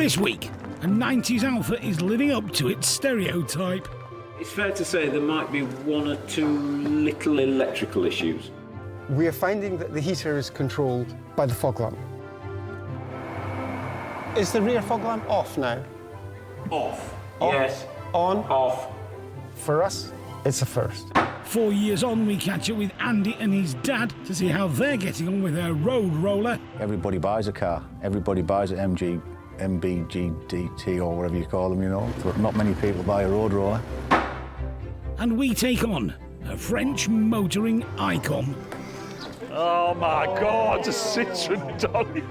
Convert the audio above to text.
This week, a 90s Alfa is living up to its stereotype. It's fair to say there might be one or two little electrical issues. We are finding that the heater is controlled by the fog lamp. Is the rear fog lamp off now? Off. Off. Yes. On? Off. For us, it's a first. 4 years on, we catch up with Andy and his dad to see how they're getting on with their road roller. Everybody buys a car. Everybody buys an MBGDT or whatever you call them, you know. But not many people buy a road roller. And we take on a French motoring icon. Oh my God, a Citroen Dolly.